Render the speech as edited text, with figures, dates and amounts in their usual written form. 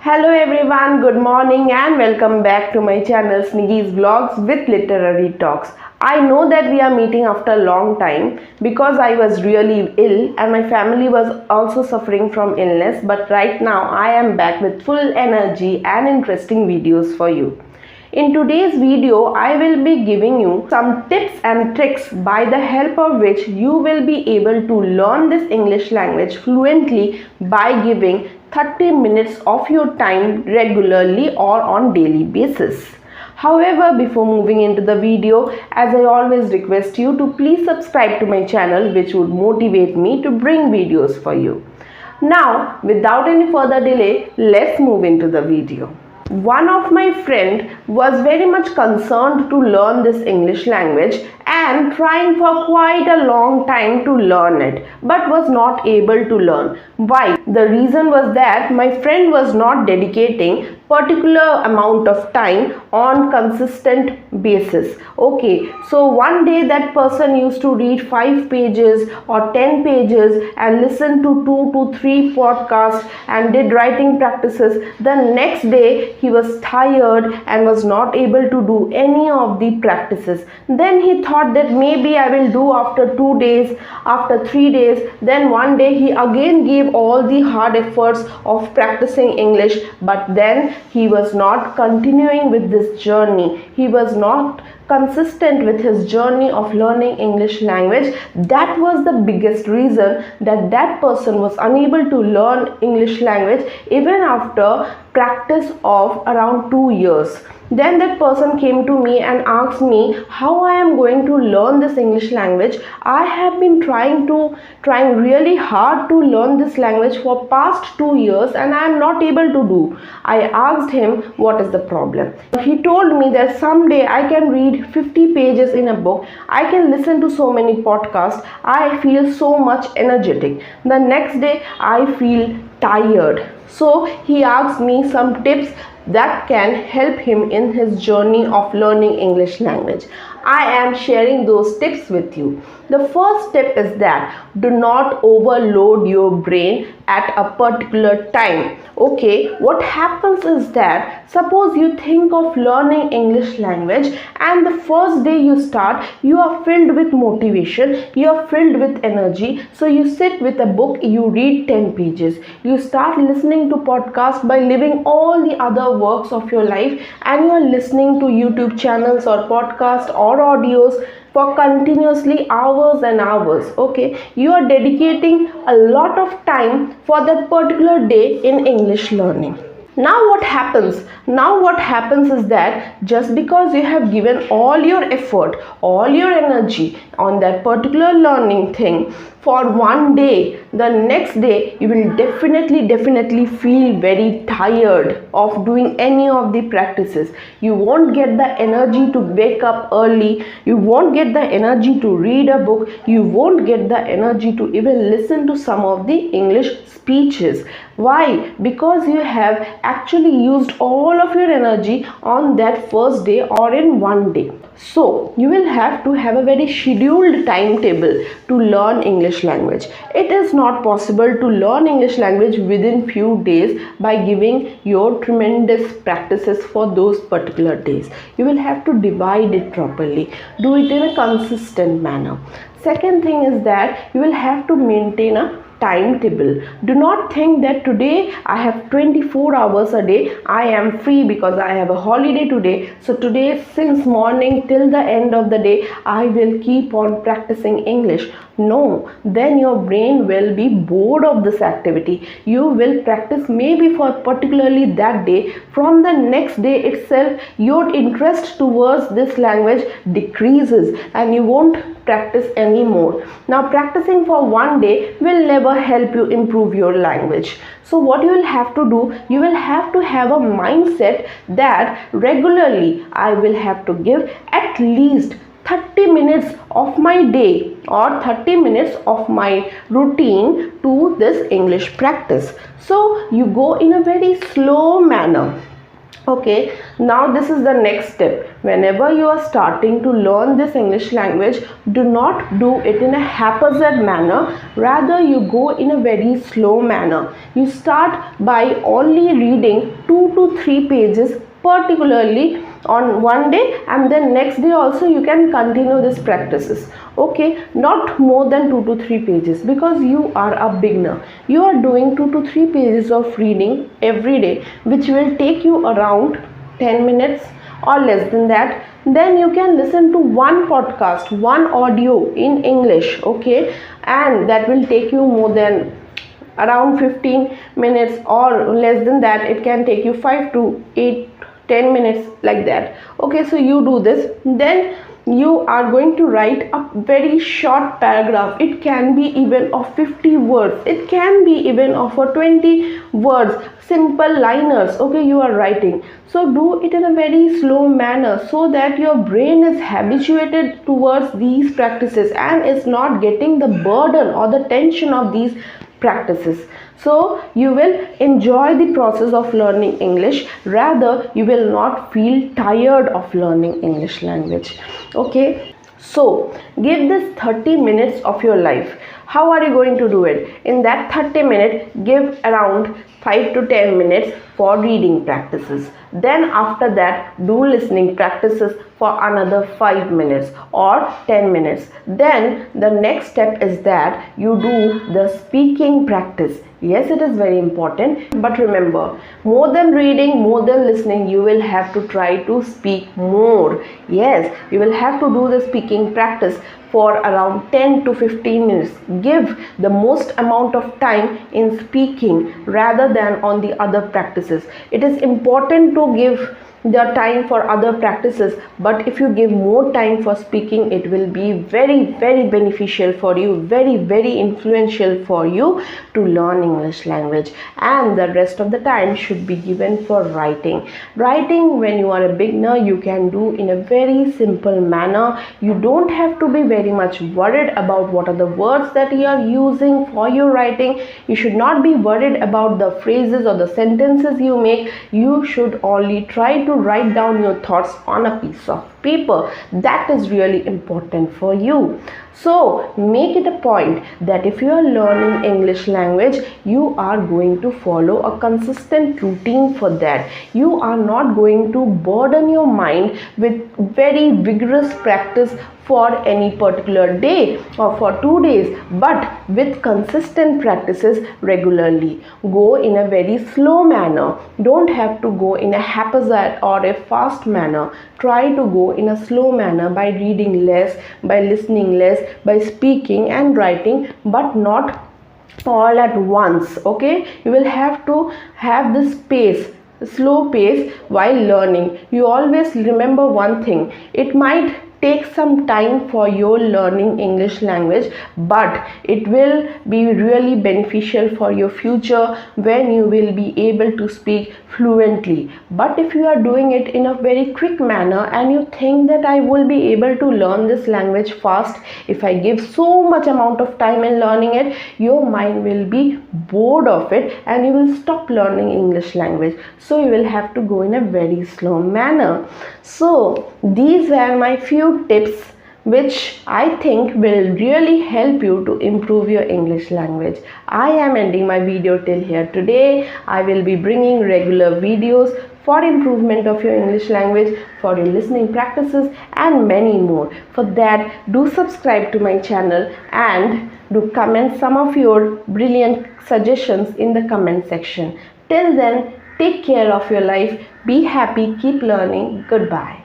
Hello everyone, good morning and welcome back to my channel Sniggy's Vlogs with Literary Talks. I know that we are meeting after a long time because I was really ill and my family was also suffering from illness, but right now I am back with full energy and interesting videos for you. In today's video, I will be giving you some tips and tricks by the help of which you will be able to learn this English language fluently by giving 30 minutes of your time regularly or on daily basis. However, before moving into the video, as I always request you to please subscribe to my channel, which would motivate me to bring videos for you. Now, without any further delay, let's move into the video. One of my friend was very much concerned to learn this English language and trying for quite a long time to learn it, but was not able to learn. Why? The reason was that my friend was not dedicating particular amount of time on consistent basis. Okay, so one day that person used to read 5 pages or 10 pages and listen to 2 to 3 podcasts and did writing practices. The next day he was tired and was not able to do any of the practices. Then he thought that maybe I will do after 2 days, after 3 days. Then one day he again gave all the hard efforts of practicing English, but then he was not continuing with this journey. He was not consistent with his journey of learning English language. That was the biggest reason that that person was unable to learn English language even after practice of around 2 years. Then that person came to me and asked me how I am going to learn this English language. I have been trying really hard to learn this language for past 2 years and I am not able to do. I asked him what is the problem. He told me that someday I can read 50 pages in a book. I can listen to so many podcasts. I feel so much energetic. The next day I feel tired. So he asked me some tips that can help him in his journey of learning English language. I am sharing those tips with you. The first tip is that do not overload your brain at a particular time. Okay, what happens is that suppose you think of learning English language and the first day you start, you are filled with motivation, you are filled with energy. So you sit with a book, you read 10 pages. You start listening to podcasts by leaving all the other works of your life and you are listening to YouTube channels or podcasts or audios for continuously hours and hours. Okay, you are dedicating a lot of time for that particular day in English learning. Now what happens? Now what happens is that just because you have given all your effort, all your energy on that particular learning thing for one day, the next day you will definitely feel very tired of doing any of the practices. You won't get the energy to wake up early. You won't get the energy to read a book. You won't get the energy to even listen to some of the English speeches. Why? Because you have actually used all of your energy on that first day or in one day. So you will have to have a very scheduled timetable to learn English language. It is not possible to learn English language within few days by giving your tremendous practices for those particular days. You will have to divide it properly. Do it in a consistent manner. Second thing is that you will have to maintain a timetable. Do not think that today I have 24 hours a day. I am free because I have a holiday today. So today since morning till the end of the day I will keep on practicing English. No, then your brain will be bored of this activity. You will practice maybe for particularly that day. From the next day itself your interest towards this language decreases and you won't practice anymore. Now practicing for one day will never help you improve your language. So what you will have to do, you will have to have a mindset that regularly I will have to give at least 30 minutes of my day or 30 minutes of my routine to this English practice. So you go in a very slow manner. Okay, now this is the next step. Whenever you are starting to learn this English language, do not do it in a haphazard manner. Rather, you go in a very slow manner. You start by only reading 2 to 3 pages particularly on one day, and then next day also you can continue this practices. Okay, not more than 2 to 3 pages, because you are a beginner. You are doing 2 to 3 pages of reading every day, which will take you around 10 minutes or less than that. Then you can listen to one podcast, one audio in English, okay, and that will take you more than around 15 minutes or less than that. It can take you 5 to 8 10 minutes, like that. Okay, so you do this, then you are going to write a very short paragraph. It can be even of 50 words, it can be even of 20 words, simple liners. Okay, you are writing, so do it in a very slow manner so that your brain is habituated towards these practices and is not getting the burden or the tension of these practices. So you will enjoy the process of learning English. Rather, you will not feel tired of learning English language. Okay, so give this 30 minutes of your life. How are you going to do it? In that 30 minutes, give around 5 to 10 minutes for reading practices. Then after that, do listening practices for another 5 minutes or 10 minutes. Then the next step is that you do the speaking practice. Yes, it is very important, but remember, more than reading, more than listening, you will have to try to speak more. Yes, you will have to do the speaking practice for around 10 to 15 minutes. Give the most amount of time in speaking rather than on the other practices. It is important to give the time for other practices, but if you give more time for speaking, it will be very beneficial for you, very influential for you to learn English language. And the rest of the time should be given for writing. When you are a beginner, you can do in a very simple manner. You don't have to be very much worried about what are the words that you are using for your writing. You should not be worried about the phrases or the sentences you make. You should only try to write down your thoughts on a piece of paper. That is really important for you. So make it a point that if you are learning English language, you are going to follow a consistent routine for that. You are not going to burden your mind with very vigorous practice for any particular day or for 2 days, but with consistent practices regularly. Go in a very slow manner. Don't have to go in a haphazard or a fast manner. Try to go in a slow manner by reading less, by listening less, by speaking and writing, but not all at once. Okay, you will have to have this pace, slow pace while learning. You always remember one thing: it might take some time for your learning English language, but it will be really beneficial for your future when you will be able to speak fluently. But if you are doing it in a very quick manner and you think that I will be able to learn this language fast if I give so much amount of time in learning it, your mind will be bored of it and you will stop learning English language. So you will have to go in a very slow manner. So these were my few tips which I think will really help you to improve your English language. I am ending my video till here today. I will be bringing regular videos for improvement of your English language, for your listening practices and many more. For that, do subscribe to my channel and do comment some of your brilliant suggestions in the comment section. Till then, take care of your life, be happy, keep learning. Goodbye.